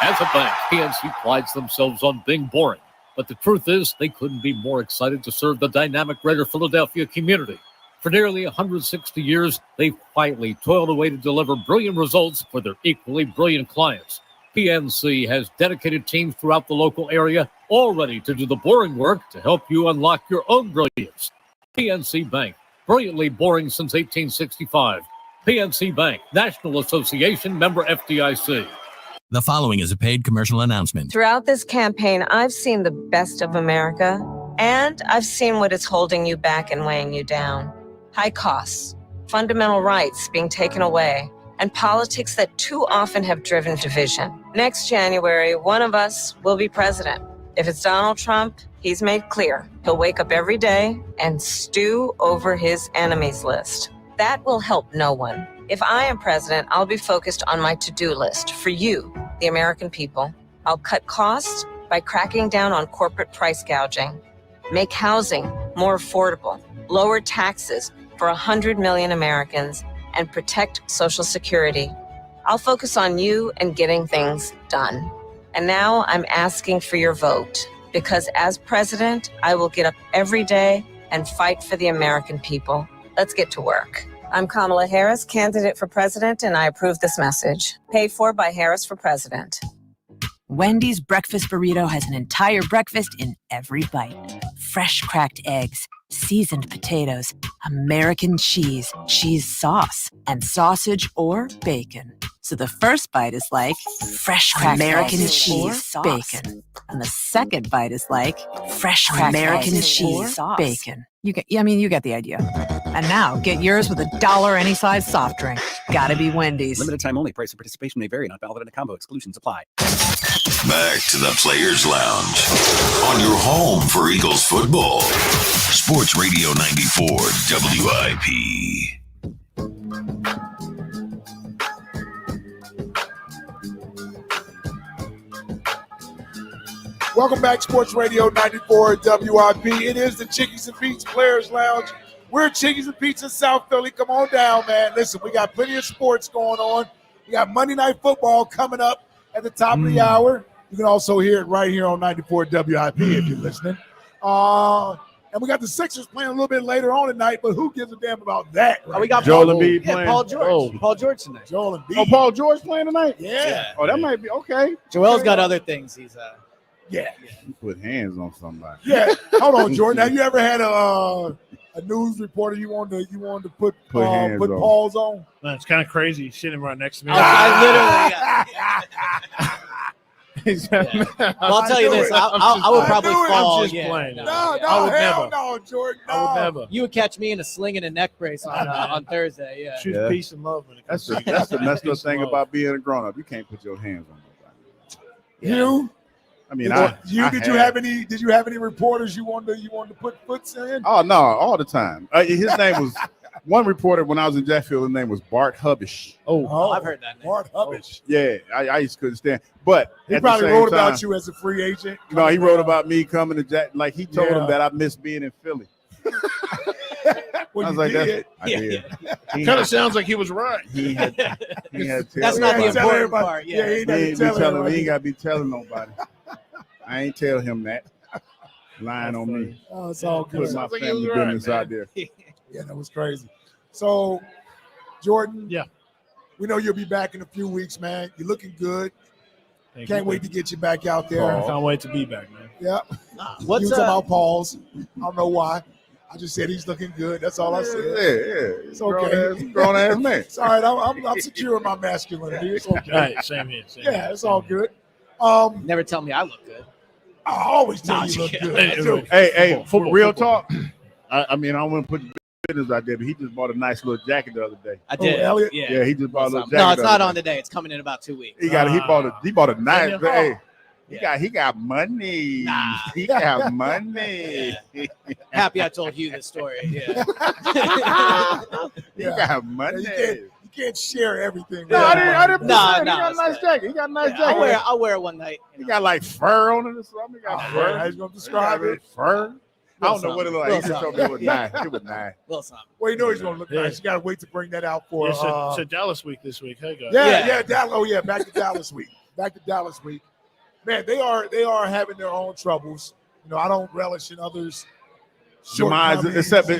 As a bank, PNC prides themselves on being boring. But the truth is, they couldn't be more excited to serve the dynamic greater Philadelphia community. For nearly 160 years, they've quietly toiled away to deliver brilliant results for their equally brilliant clients. PNC has dedicated teams throughout the local area, all ready to do the boring work to help you unlock your own brilliance. PNC Bank, brilliantly boring since 1865. PNC Bank, National Association member FDIC. The following is a paid commercial announcement. Throughout this campaign, I've seen the best of America, and I've seen what is holding you back and weighing you down. High costs, fundamental rights being taken away, and politics that too often have driven division. Next January, one of us will be president. If it's Donald Trump, he's made clear he'll wake up every day and stew over his enemies list. That will help no one. If I am president, I'll be focused on my to-do list for you, the American people. I'll cut costs by cracking down on corporate price gouging, make housing more affordable, lower taxes for 100 million Americans, and protect Social Security. I'll focus on you and getting things done. And now I'm asking for your vote, because as president, I will get up every day and fight for the American people. Let's get to work. I'm Kamala Harris, candidate for president, and I approve this message. Paid for by Harris for President. Wendy's breakfast burrito has an entire breakfast in every bite. Fresh cracked eggs, seasoned potatoes, American cheese, cheese sauce, and sausage or bacon. So the first bite is like fresh cracked American cheese, bacon. And the second bite is like fresh cracked American cheese, bacon. You get the idea. And now get yours with $1 any size soft drink. Gotta be Wendy's. Limited time only. Price and participation may vary. Not valid in a combo. Exclusions apply. Back to the Players Lounge on your home for Eagles football. Sports Radio 94 WIP. Welcome back, Sports Radio 94 WIP. It is the Chickies and Beats Players Lounge. We're at Chickies and Beats in South Philly. Come on down, man. Listen, we got plenty of sports going on. We got Monday Night Football coming up at the top of the hour. You can also hear it right here on 94 WIP if you're listening. And we got the Sixers playing a little bit later on tonight, but who gives a damn about that? Right? We got Joel Embiid playing. Paul George. Oh. Paul George tonight. Joel Embiid. Oh, Paul George playing tonight? Yeah. Oh, that might be okay. Joel's got other things. He's Yeah. You put hands on somebody. Yeah. Hold on, Jordan. Have you ever had a news reporter you wanted to put paws on? Man, it's kind of crazy. He's sitting right next to me. I'll tell you this. I would probably fall. I'm just playing. No, I would hell never. no, Jordan. No. I would never. You would catch me in a sling and a neck brace on Thursday. Yeah. Choose peace and love. When it comes to That's the messed up thing about being a grown up. You can't put your hands on nobody. You? I mean, Did you have any reporters you wanted to put foots in? Oh no, all the time. His name was one reporter when I was in Jacksonville. His name was Bart Hubbish. Oh, I've heard that name. Bart Hubbish. Yeah, I just couldn't stand. But he probably wrote about you as a free agent. No, he wrote about me coming to Jack. Like he told him that I missed being in Philly. Well, I was like, did. I did. Kind of sounds like he was right. He had That's not the important part. Yeah, he ain't got to be telling nobody. I ain't tell him that. Lying on me. Oh, it's all good. Put my family business out there. Yeah, that was crazy. So, Jordan. Yeah. We know you'll be back in a few weeks, man. You're looking good. Thank Can't you. wait to get you back out there. I can't wait to be back, man. Yeah. What's you was about Paul's. I don't know why. I just said he's looking good. That's all I said. Yeah. It's okay. Grown ass man. It's all right. I'm secure in my masculinity. It's okay. Right, same here. Yeah, it's all good. Never tell me I look good. I always tell you look good. I do. Hey, for real talk. I mean, I don't want to put business out there, but he just bought a nice little jacket the other day. I did. Elliot? Yeah. He just bought a little jacket. No, it's the not other on day. today. It's coming in about 2 weeks. He bought a nice. Hey, Yeah. he got money. He got money. Happy I told Hugh this story. Yeah. He got money. You can't share everything. No, I didn't. No, He got a nice jacket. He got a nice jacket. I'll wear it one night. He got like fur on it or something. He got fur. How you gonna describe it? Fur. I don't know what it looked like. He just told me it was nice. It was nice. Little something. Well, you know he's gonna look nice. You gotta wait to bring that out for. So Dallas week this week. Hey guys. Yeah. Dallas. Oh yeah, back to Dallas week. Man, they are having their own troubles. You know, I don't relish in others. Demise, except the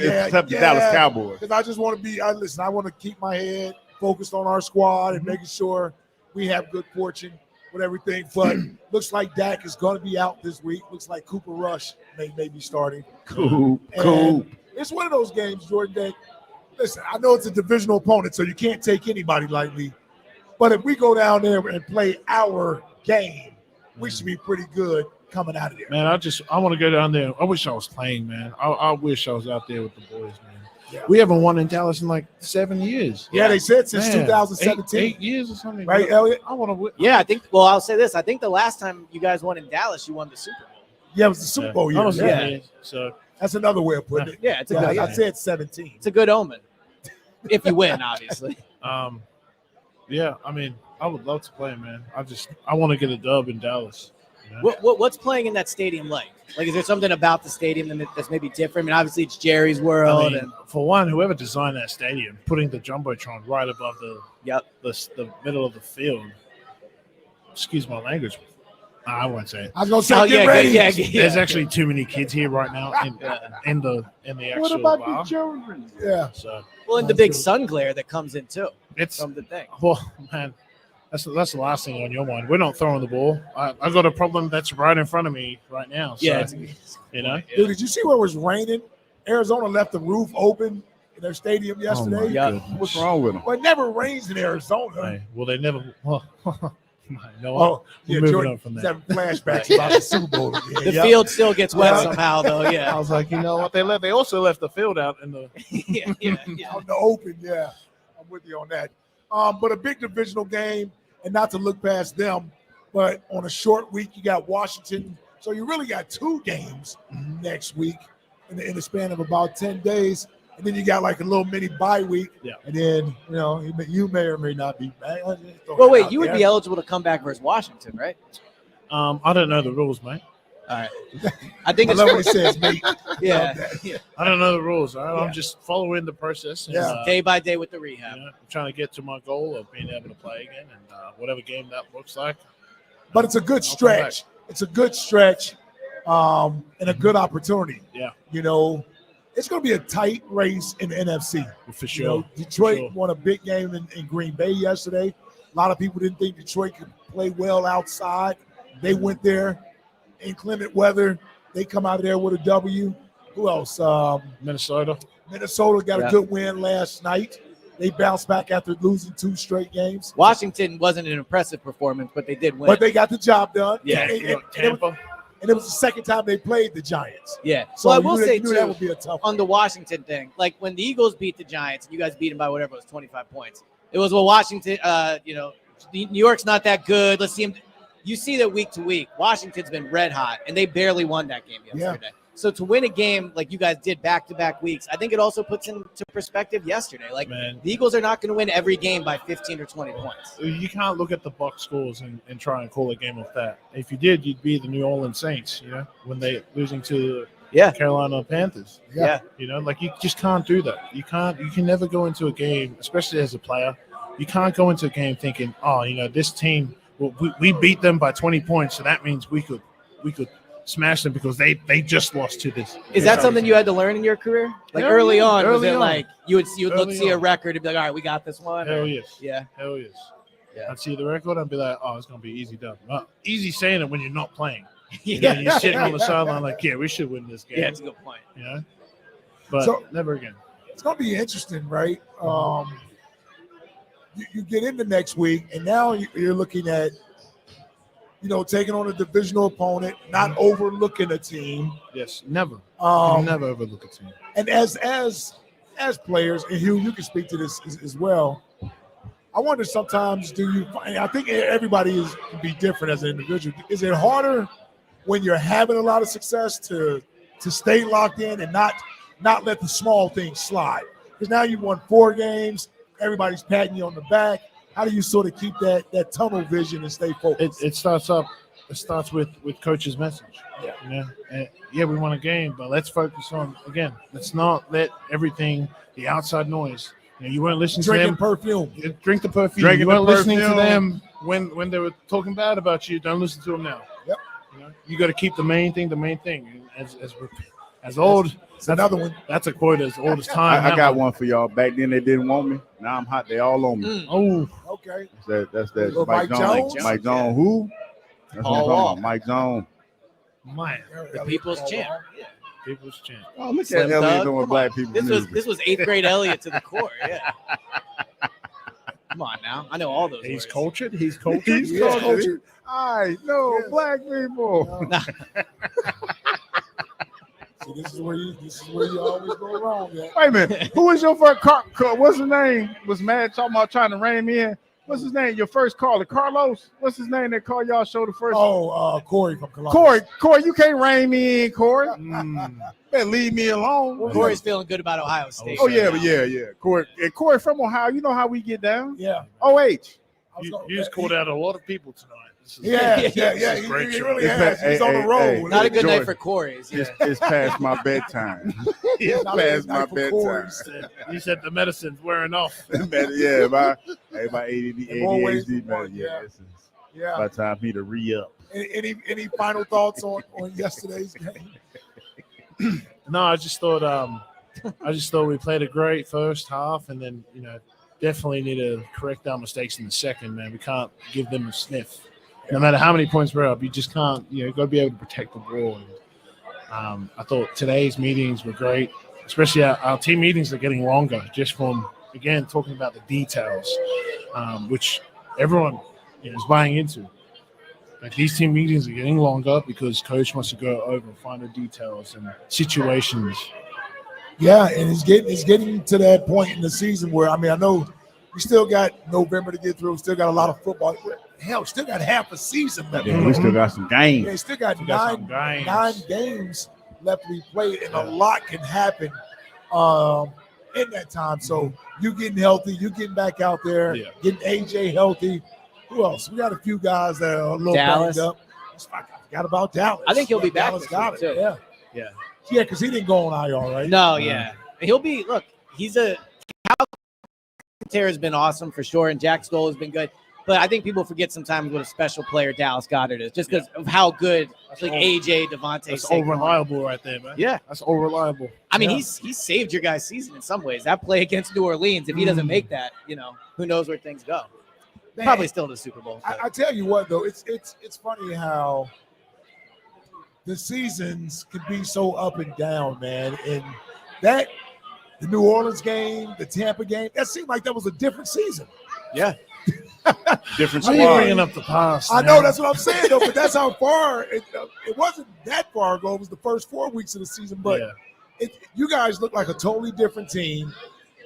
Dallas Cowboys. Because I just want to be. I want to keep my head focused on our squad and making sure we have good fortune with everything. But looks like Dak is going to be out this week. Looks like Cooper Rush may be starting. Cool. It's one of those games, Jordan, that, listen, I know it's a divisional opponent, so you can't take anybody lightly. But if we go down there and play our game, we should be pretty good coming out of there. Man, I want to go down there. I wish I was playing, man. I wish I was out there with the boys, man. Yeah. We haven't won in Dallas in like 7 years. Yeah, they said since 2017. 8 years or something. Right, Eliot? I want to win. Yeah, I'll say this. I think the last time you guys won in Dallas, you won the Super Bowl. Yeah, it was the Super Bowl year. Yeah. So that's another way of putting it. Yeah, it's a good. I said 17. It's a good omen. If you win, obviously. Yeah, I mean, I would love to play, man. I want to get a dub in Dallas. You know? What's playing in that stadium like? Like, is there something about the stadium that's maybe different? I mean, obviously it's Jerry's world. I mean, for one, whoever designed that stadium, putting the jumbotron right above the middle of the field. Excuse my language. I won't say it. I was gonna say, get ready. There's actually too many kids here right now in the actual What about bar. the children? Yeah. So and the big sun glare that comes in too. It's from the thing. Well, man, that's the last thing on your mind. We're not throwing the ball. I got a problem that's right in front of me right now. So, Yeah, you know. Dude, did you see where it was raining? Arizona left the roof open in their stadium yesterday. What's wrong with them? Well, it never rains in Arizona. Hey, well, they never. Well, no, Oh, we're yeah, moving Jordan, on from he's that. having flashbacks about the Super Bowl. The field still gets wet somehow, though. Yeah. I was like, you know what? They also left the field out in the. Out in the open, yeah. I'm with you on that. But a big divisional game, and not to look past them, but on a short week, you got Washington. So you really got 2 games next week in the span of about 10 days. And then you got like a little mini bye week. Yeah. And then, you may or may not be back. Well, wait, you would be eligible to come back versus Washington, right? I don't know the rules, mate. All right. I think I it's love what he says, mate. Yeah. I don't know the rules. All right? I'm just following the process. And, Day by day with the rehab. I'm trying to get to my goal of being able to play again, and whatever game that looks like. But it's a good stretch. It's a good stretch and a good opportunity. Yeah. It's going to be a tight race in the NFC. For sure. Detroit won a big game in Green Bay yesterday. A lot of people didn't think Detroit could play well outside. They went there. Inclement weather, they come out of there with a W. Who else? Minnesota. Minnesota got a good win last night. They bounced back after losing 2 straight games. Washington wasn't an impressive performance, but they did win. But they got the job done. Yeah. Tampa. And it was the second time they played the Giants. Yeah. So I will say, too, that would be a tough on the Washington thing, like when the Eagles beat the Giants, and you guys beat them by whatever it was, 25 points. It was, well, Washington, New York's not that good. Let's see them. You see that week to week, Washington's been red hot, and they barely won that game yesterday. Yeah. So to win a game like you guys did back-to-back weeks, I think it also puts into perspective yesterday. Like, the Eagles are not going to win every game by 15 or 20 points. You can't look at the Bucs scores and try and call a game off that. If you did, you'd be the New Orleans Saints, when they losing to the Carolina Panthers. Yeah. You just can't do that. You can never go into a game, especially as a player, you can't go into a game thinking, this team – we beat them by 20 points, so that means we could smash them because they just lost to this. Is that something you had to learn in your career? Like early on, was it like you would see a record and be like, all right, we got this one? Hell yes. Yeah. Hell yes. Yeah. I'd see the record and be like, oh, it's going to be easy done. Well, easy saying it when you're not playing. Yeah. You're sitting on the sideline like, yeah, we should win this game. Yeah, it's a good point. Yeah. But So- never again. It's going to be interesting, right? You get into next week, and now you're looking at, taking on a divisional opponent, not overlooking a team. Yes, never. You can never overlook a team. And as players, and Hugh, you can speak to this as well. I wonder sometimes, I think everybody can be different as an individual. Is it harder when you're having a lot of success to stay locked in and not let the small things slide? Because now you've won 4 games, everybody's patting you on the back. How do you sort of keep that tunnel vision and stay focused? It starts with coach's message. Yeah. We won a game, but let's focus on, again, let's not let everything, the outside noise. You weren't listening to them. Perfume. Drink the perfume. You weren't listening to them when they were talking bad about you. Don't listen to them now. Yep. You got to keep the main thing. As old. It's another one. That's a quote as old as time. I got one for y'all. Back then they didn't want me. Now I'm hot. They all on me. Oh, okay. That's Mike Jones. Mike Jones. Who? That's what I'm talking about. Mike Jones. Man, the people's champ. Yeah. People's champ. Oh, look Slim at Eliot Doug. doing Come black on. people. This was 8th grade Eliot to the core. Yeah. Come on now. I know all those. He's words. cultured. He's cultured. He's cultured. I know black people. So this is where you always go wrong. Yeah. Wait a minute. Who was your first car? What's his name? Was mad talking about trying to rein me in. What's his name? Your first caller, Carlos. What's his name that called y'all show the first? Corey from Columbus. Corey, you can't rein me in, Corey. Better leave me alone. Corey's feeling good about Ohio State. Oh yeah, but yeah. Corey from Ohio. You know how we get down. Yeah. OH. You just called out a lot of people tonight. Yeah. He really has. He's on the road. Not a good night for Corey's. Yeah. It's past my bedtime. It's past my bedtime. He said the medicine's wearing off. Yeah, my ADHD, man. Yeah. It's by time for me to re-up. Any final thoughts on yesterday's game? No, I just thought we played a great first half, and then definitely need to correct our mistakes in the second. Man, we can't give them a sniff. No matter how many points we're up, you just can't. Got to be able to protect the ball. And, I thought today's meetings were great, especially our team meetings are getting longer. Just from again talking about the details, which everyone is buying into. Like these team meetings are getting longer because coach wants to go over finer details and situations. Yeah, and it's getting to that point in the season where I know we still got November to get through. We still got a lot of football. Hell, still got half a season left. Yeah, we still got some games. Yeah, still got nine games left to be played, and a lot can happen in that time. So you getting healthy, you getting back out there, getting AJ healthy. Who else? We got a few guys that are a little banged up. I forgot about Dallas. I think he'll be back. Dallas got it. Too. Yeah, because he didn't go on IR, right? No, he'll be. Look, Cal has been awesome for sure, and Jack Stoll has been good. But I think people forget sometimes what a special player Dallas Goedert is, just because of how good AJ, Devontae. That's all reliable right there, man. Yeah, that's all reliable. I mean, he's saved your guys' season in some ways. That play against New Orleans, if he doesn't make that, who knows where things go. Man, probably still the Super Bowl. I tell you what, though, it's funny how the seasons can be so up and down, man. And the New Orleans game, the Tampa game, that seemed like that was a different season. Yeah. Different squad. Why are you bringing up the past? I know, that's what I'm saying, though, but that's how far it wasn't that far ago. It was the first 4 weeks of the season, but you guys look like a totally different team.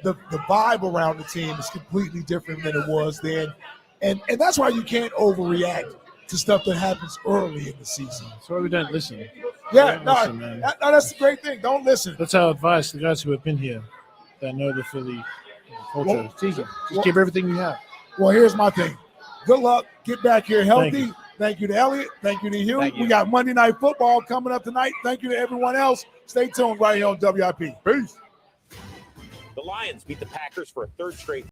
The vibe around the team is completely different than it was then. And that's why you can't overreact to stuff that happens early in the season. That's why we don't listen. Yeah, man. That's the great thing. Don't listen. That's our advice to the guys who have been here that know the Philly culture. Just give everything you have. Well, here's my thing. Good luck. Get back here healthy. Thank you to Eliot. Thank you to Hugh. We got Monday Night Football coming up tonight. Thank you to everyone else. Stay tuned right here on WIP. Peace. The Lions beat the Packers for a third straight